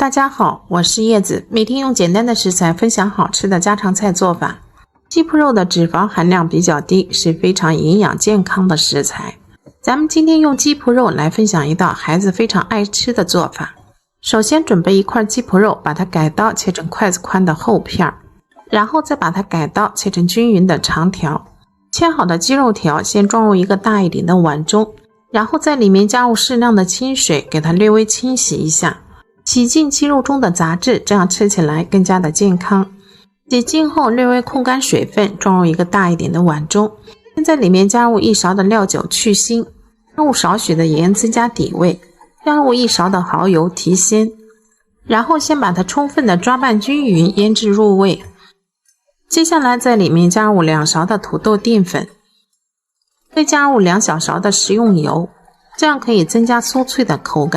大家好，我是叶子，每天用简单的食材分享好吃的家常菜做法。鸡脯肉的脂肪含量比较低，是非常营养健康的食材。咱们今天用鸡脯肉来分享一道孩子非常爱吃的做法。首先准备一块鸡脯肉，把它改刀切成筷子宽的厚片，然后再把它改刀切成均匀的长条。切好的鸡肉条先装入一个大一点的碗中，然后在里面加入适量的清水，给它略微清洗一下，洗净鸡肉中的杂质，这样吃起来更加的健康。洗净后略微控干水分，装入一个大一点的碗中，先在里面加入1勺的料酒去腥，加入少许的盐增加底味，加入1勺的蚝油提鲜，然后先把它充分的抓拌均匀，腌制入味。接下来在里面加入2勺的土豆淀粉，再加入2小勺的食用油，这样可以增加酥脆的口感。